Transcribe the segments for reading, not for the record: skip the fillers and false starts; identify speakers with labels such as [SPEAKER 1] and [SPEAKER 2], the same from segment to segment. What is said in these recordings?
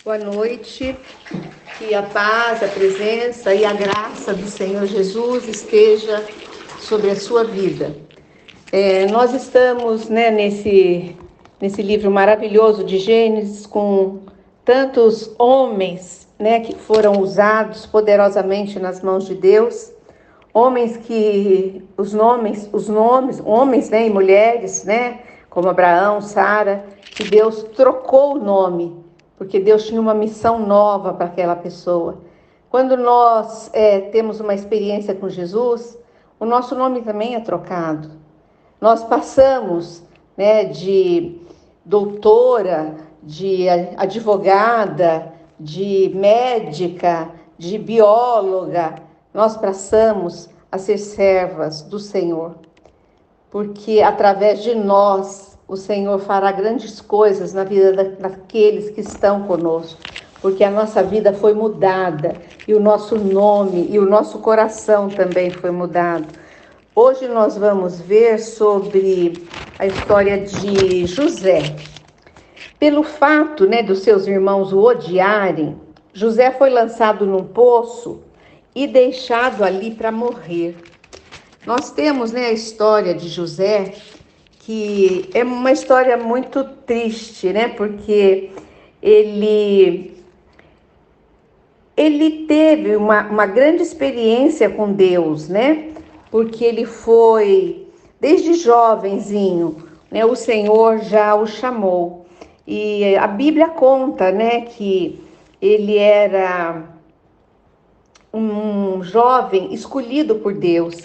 [SPEAKER 1] Boa noite, que a paz, a presença e a graça do Senhor Jesus esteja sobre a sua vida. Nós estamos nesse livro maravilhoso de Gênesis com tantos homens que foram usados poderosamente nas mãos de Deus, homens que, homens e mulheres, como Abraão, Sara, que Deus trocou o nome, porque Deus tinha uma missão nova para aquela pessoa. Quando nós temos uma experiência com Jesus, o nosso nome também é trocado. Nós passamos de doutora, de advogada, de médica, de bióloga, nós passamos a ser servas do Senhor, porque através de nós o Senhor fará grandes coisas na vida daqueles que estão conosco, porque a nossa vida foi mudada e o nosso nome e o nosso coração também foi mudado. Hoje nós vamos ver sobre a história de José. Pelo fato dos seus irmãos o odiarem, José foi lançado num poço e deixado ali para morrer. Nós temos a história de José, que é uma história muito triste, porque ele teve uma grande experiência com Deus, porque ele foi, desde jovenzinho, o Senhor já o chamou. E a Bíblia conta, que ele era um jovem escolhido por Deus.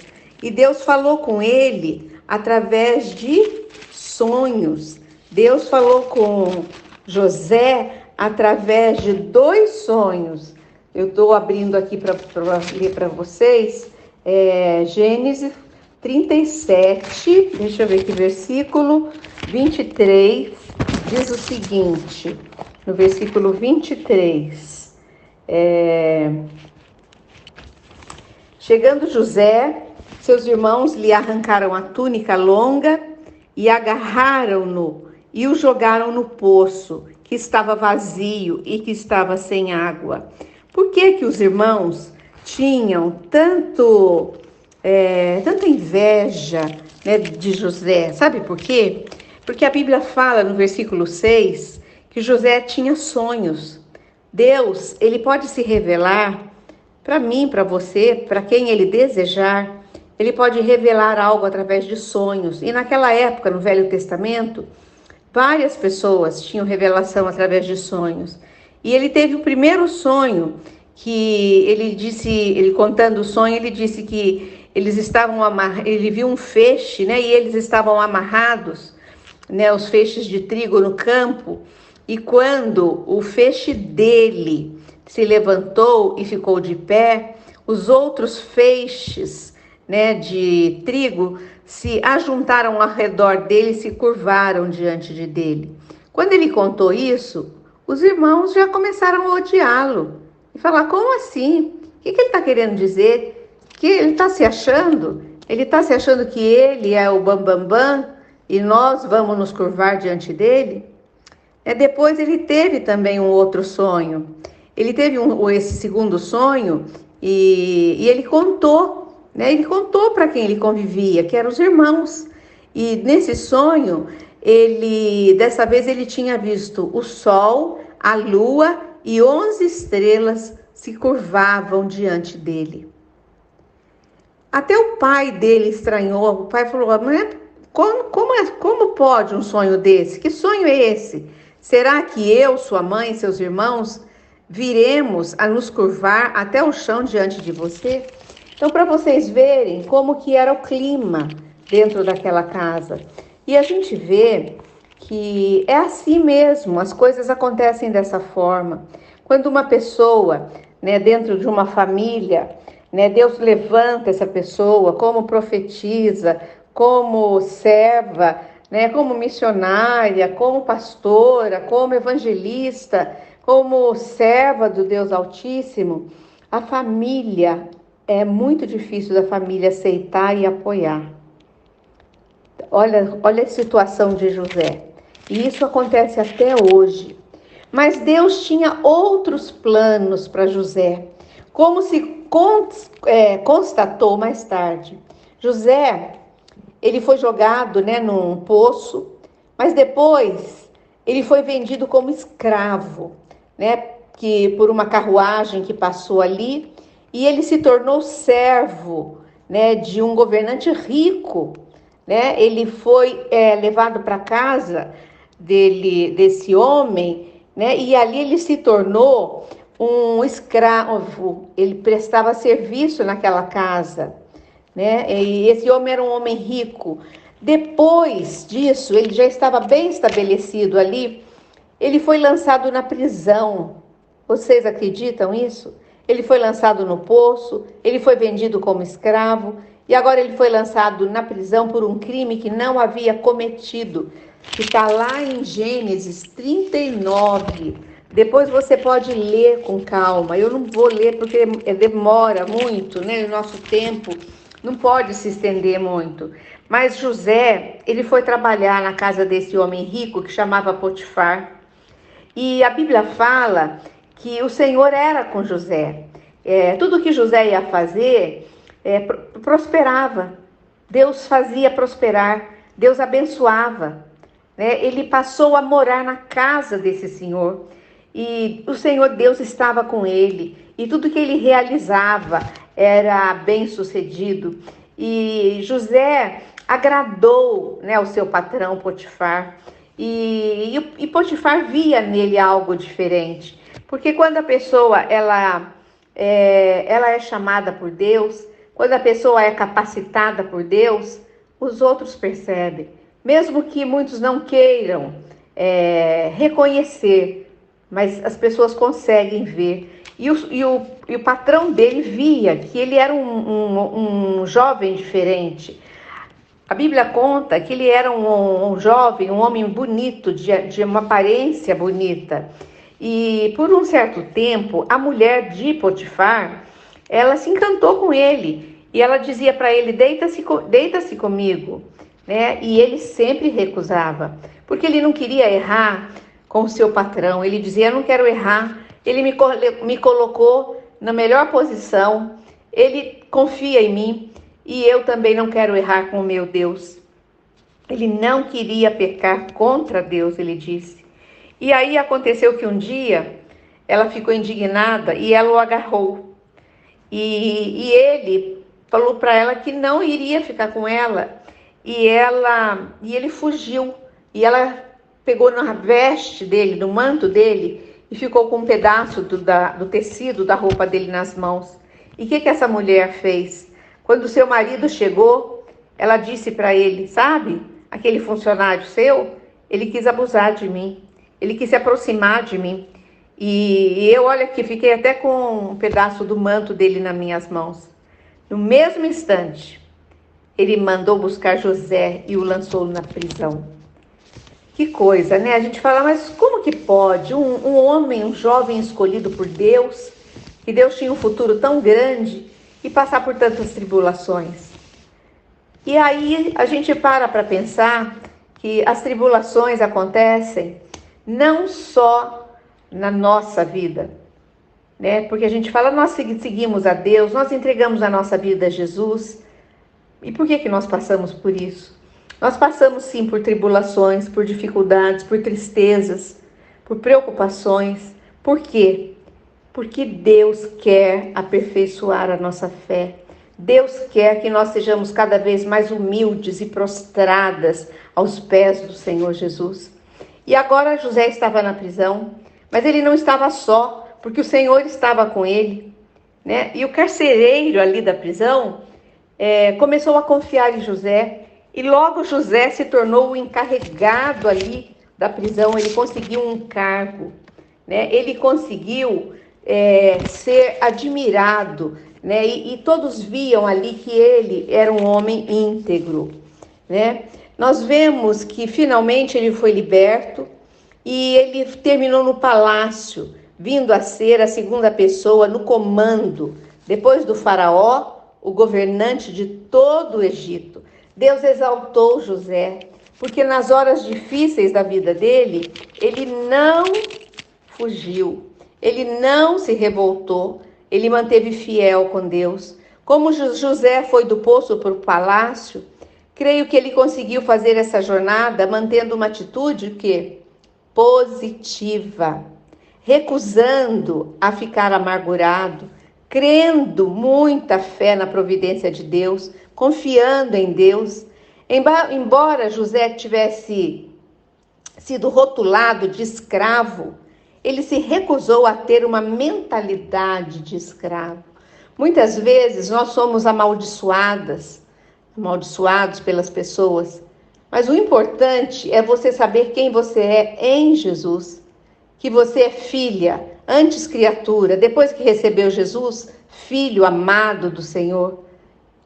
[SPEAKER 1] E Deus falou com ele através de sonhos. Deus falou com José através de 2 sonhos. Eu estou abrindo aqui para ler para vocês. Gênesis 37, deixa eu ver que versículo 23, diz o seguinte, no versículo 23, chegando José, seus irmãos lhe arrancaram a túnica longa e agarraram-no e o jogaram no poço, que estava vazio e que estava sem água. Por que os irmãos tinham tanta inveja de José? Sabe por quê? Porque a Bíblia fala no versículo 6 que José tinha sonhos. Deus, ele pode se revelar para mim, para você, para quem ele desejar. Ele pode revelar algo através de sonhos. E naquela época, no Velho Testamento, várias pessoas tinham revelação através de sonhos. E ele teve o primeiro sonho, que ele contando o sonho, ele disse que eles estavam ele viu um feixe, e eles estavam amarrados, os feixes de trigo no campo, e quando o feixe dele se levantou e ficou de pé, os outros feixes de trigo se ajuntaram ao redor dele e se curvaram diante dele. Quando ele contou isso, os irmãos já começaram a odiá-lo e falar: como assim? O que ele está querendo dizer? Que ele está se achando? Ele está se achando que ele é o bambambam e nós vamos nos curvar diante dele? Depois ele teve também um outro sonho. Ele teve esse segundo sonho e ele contou. Ele contou para quem ele convivia, que eram os irmãos. E nesse sonho, dessa vez ele tinha visto o sol, a lua e 11 estrelas se curvavam diante dele. Até o pai dele estranhou. O pai falou: mas como pode um sonho desse? Que sonho é esse? Será que eu, sua mãe e seus irmãos viremos a nos curvar até o chão diante de você? Então, para vocês verem como que era o clima dentro daquela casa. E a gente vê que é assim mesmo, as coisas acontecem dessa forma. Quando uma pessoa, dentro de uma família, Deus levanta essa pessoa como profetisa, como serva, como missionária, como pastora, como evangelista, como serva do Deus Altíssimo, a família, é muito difícil da família aceitar e apoiar. Olha a situação de José. E isso acontece até hoje. Mas Deus tinha outros planos para José, como se constatou mais tarde. José, ele foi jogado, num poço, mas depois ele foi vendido como escravo, que por uma carruagem que passou ali, e ele se tornou servo, de um governante rico, Ele foi levado para casa desse homem, E ali ele se tornou um escravo. Ele prestava serviço naquela casa, E esse homem era um homem rico. Depois disso, ele já estava bem estabelecido ali. Ele foi lançado na prisão. Vocês acreditam nisso? Ele foi lançado no poço, ele foi vendido como escravo e agora ele foi lançado na prisão por um crime que não havia cometido, que está lá em Gênesis 39. Depois você pode ler com calma. Eu não vou ler porque demora muito, O nosso tempo não pode se estender muito. Mas José, ele foi trabalhar na casa desse homem rico que chamava Potifar. E a Bíblia fala que o Senhor era com José. Tudo que José ia fazer prosperava. Deus fazia prosperar, Deus abençoava. Ele passou a morar na casa desse Senhor. E o Senhor Deus estava com ele. E tudo que ele realizava era bem sucedido. E José agradou, o seu patrão Potifar. E Potifar via nele algo diferente. Porque quando a pessoa ela é chamada por Deus, quando a pessoa é capacitada por Deus, os outros percebem. Mesmo que muitos não queiram reconhecer, mas as pessoas conseguem ver. E o patrão dele via que ele era um jovem diferente. A Bíblia conta que ele era um jovem, um homem bonito, de uma aparência bonita. E por um certo tempo, a mulher de Potifar, ela se encantou com ele. E ela dizia para ele, deita-se comigo. E ele sempre recusava, porque ele não queria errar com o seu patrão. Ele dizia, eu não quero errar. Ele me colocou na melhor posição. Ele confia em mim. E eu também não quero errar com o meu Deus. Ele não queria pecar contra Deus, ele disse. E aí aconteceu que um dia ela ficou indignada e ela o agarrou. E ele falou para ela que não iria ficar com ela. E ele fugiu. E ela pegou na veste dele, no manto dele, e ficou com um pedaço do tecido da roupa dele nas mãos. E o que essa mulher fez? Quando seu marido chegou, ela disse para ele, sabe, aquele funcionário seu, ele quis abusar de mim, ele quis se aproximar de mim. E eu, olha aqui, fiquei até com um pedaço do manto dele nas minhas mãos. No mesmo instante, ele mandou buscar José e o lançou na prisão. Que coisa, A gente fala, mas como que pode um homem, um jovem escolhido por Deus, que Deus tinha um futuro tão grande, e passar por tantas tribulações? E aí a gente para pensar que as tribulações acontecem não só na nossa vida, Porque a gente fala, nós seguimos a Deus, nós entregamos a nossa vida a Jesus. E por que nós passamos por isso? Nós passamos sim por tribulações, por dificuldades, por tristezas, por preocupações. Por quê? Porque Deus quer aperfeiçoar a nossa fé. Deus quer que nós sejamos cada vez mais humildes e prostradas aos pés do Senhor Jesus. E agora José estava na prisão, mas ele não estava só, porque o Senhor estava com ele, E o carcereiro ali da prisão começou a confiar em José, e logo José se tornou o encarregado ali da prisão. Ele conseguiu um cargo, Ele conseguiu ser admirado, e todos viam ali que ele era um homem íntegro, Nós vemos que finalmente ele foi liberto e ele terminou no palácio, vindo a ser a segunda pessoa no comando, depois do faraó, o governante de todo o Egito. Deus exaltou José, porque nas horas difíceis da vida dele, ele não fugiu. Ele não se revoltou, ele manteve fiel com Deus. Como José foi do poço para o palácio, creio que ele conseguiu fazer essa jornada mantendo uma atitude que positiva, recusando a ficar amargurado, crendo muita fé na providência de Deus, confiando em Deus. Embora José tivesse sido rotulado de escravo, ele se recusou a ter uma mentalidade de escravo. Muitas vezes nós somos amaldiçoados pelas pessoas, mas o importante é você saber quem você é em Jesus, que você é filha, antes criatura, depois que recebeu Jesus, filho amado do Senhor,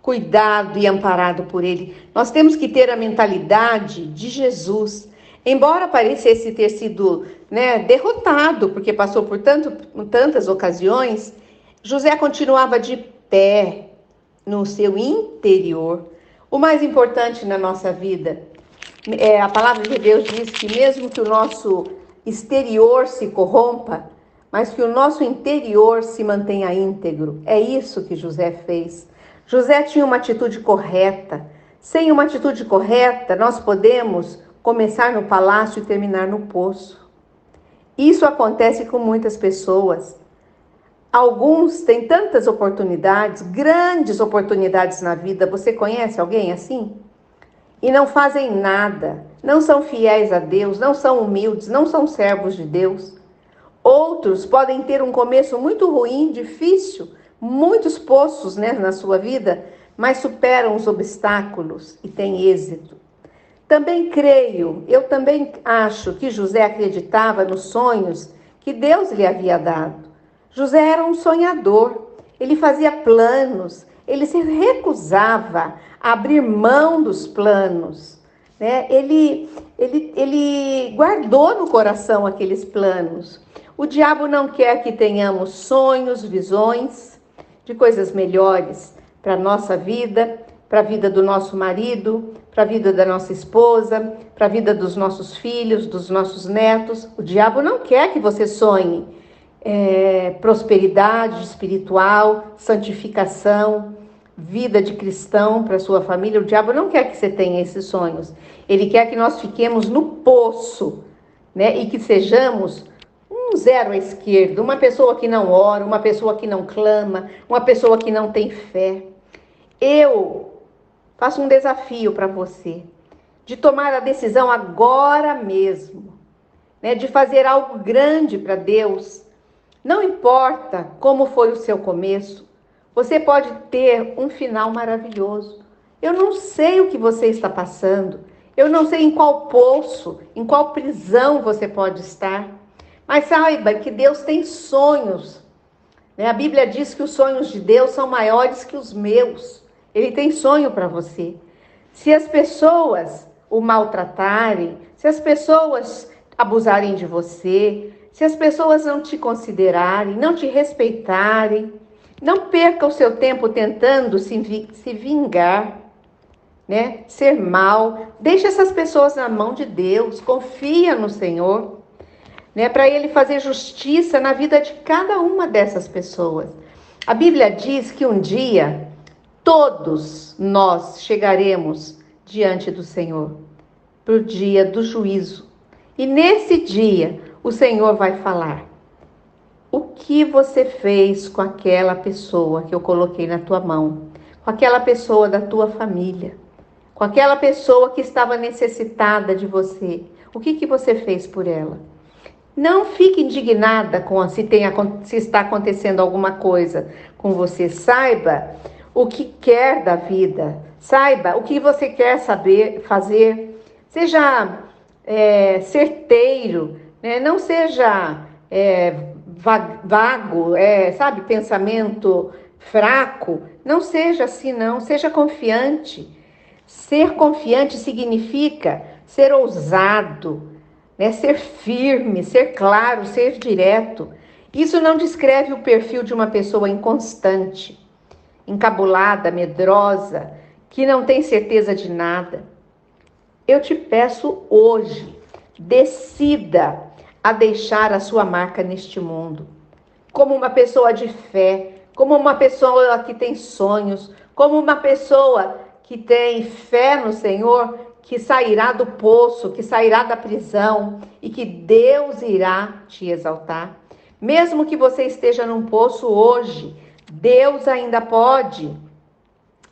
[SPEAKER 1] cuidado e amparado por Ele. Nós temos que ter a mentalidade de Jesus. Embora parecesse ter sido derrotado, porque passou por tantas ocasiões, José continuava de pé no seu interior. O mais importante na nossa vida, a palavra de Deus diz que mesmo que o nosso exterior se corrompa, mas que o nosso interior se mantenha íntegro. É isso que José fez. José tinha uma atitude correta. Sem uma atitude correta, nós podemos começar no palácio e terminar no poço. Isso acontece com muitas pessoas. Alguns têm tantas oportunidades, grandes oportunidades na vida. Você conhece alguém assim? E não fazem nada, não são fiéis a Deus, não são humildes, não são servos de Deus. Outros podem ter um começo muito ruim, difícil, muitos poços na sua vida, mas superam os obstáculos e têm êxito. Eu também acho que José acreditava nos sonhos que Deus lhe havia dado. José era um sonhador, ele fazia planos, ele se recusava a abrir mão dos planos, Ele guardou no coração aqueles planos. O diabo não quer que tenhamos sonhos, visões de coisas melhores para a nossa vida, para a vida do nosso marido, para a vida da nossa esposa, para a vida dos nossos filhos, dos nossos netos. O diabo não quer que você sonhe prosperidade espiritual, santificação, vida de cristão para sua família. O diabo não quer que você tenha esses sonhos. Ele quer que nós fiquemos no poço, e que sejamos um zero à esquerda, uma pessoa que não ora, uma pessoa que não clama, uma pessoa que não tem fé. Eu faço um desafio para você, de tomar a decisão agora mesmo, de fazer algo grande para Deus. Não importa como foi o seu começo, você pode ter um final maravilhoso. Eu não sei o que você está passando, eu não sei em qual poço, em qual prisão você pode estar, mas saiba que Deus tem sonhos. A Bíblia diz que os sonhos de Deus são maiores que os meus. Ele tem sonho para você. Se as pessoas o maltratarem, se as pessoas abusarem de você, se as pessoas não te considerarem, não te respeitarem, não perca o seu tempo tentando se vingar, ser mal. Deixa essas pessoas na mão de Deus, confia no Senhor, para Ele fazer justiça na vida de cada uma dessas pessoas. A Bíblia diz que um dia todos nós chegaremos diante do Senhor, para o dia do juízo. E nesse dia, o Senhor vai falar: o que você fez com aquela pessoa que eu coloquei na tua mão? Com aquela pessoa da tua família? Com aquela pessoa que estava necessitada de você? O que você fez por ela? Não fique indignada se está acontecendo alguma coisa com você. Saiba o que quer da vida. Saiba o que você quer fazer. Seja certeiro, não seja vago, pensamento fraco. Não seja assim, não. Seja confiante. Ser confiante significa ser ousado, ser firme, ser claro, ser direto. Isso não descreve o perfil de uma pessoa inconstante, encabulada, medrosa, que não tem certeza de nada. Eu te peço hoje, decida a deixar a sua marca neste mundo. Como uma pessoa de fé, como uma pessoa que tem sonhos, como uma pessoa que tem fé no Senhor, que sairá do poço, que sairá da prisão e que Deus irá te exaltar. Mesmo que você esteja num poço hoje, Deus ainda pode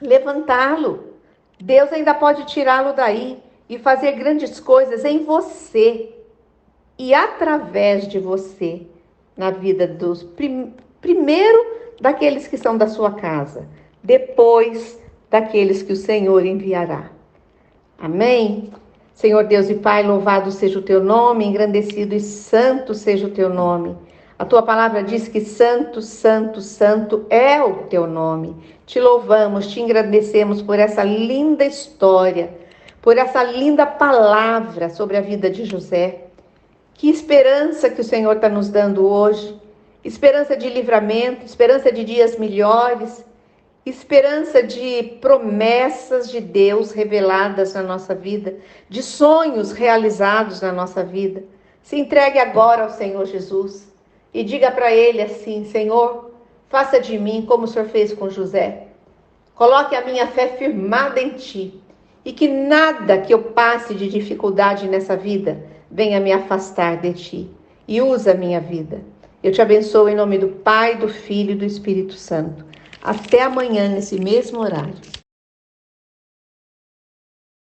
[SPEAKER 1] levantá-lo. Deus ainda pode tirá-lo daí e fazer grandes coisas em você e através de você, na vida dos primeiro daqueles que são da sua casa, depois daqueles que o Senhor enviará. Amém? Senhor Deus e Pai, louvado seja o teu nome, engrandecido e santo seja o teu nome. A tua palavra diz que santo, santo, santo é o teu nome. Te louvamos, te engrandecemos por essa linda história, por essa linda palavra sobre a vida de José. Que esperança que o Senhor está nos dando hoje. Esperança de livramento, esperança de dias melhores, esperança de promessas de Deus reveladas na nossa vida, de sonhos realizados na nossa vida. Se entregue agora ao Senhor Jesus e diga para Ele assim: Senhor, faça de mim como o Senhor fez com José. Coloque a minha fé firmada em Ti e que nada que eu passe de dificuldade nessa vida venha me afastar de Ti. E usa a minha vida. Eu te abençoo em nome do Pai, do Filho e do Espírito Santo. Até amanhã, nesse mesmo horário.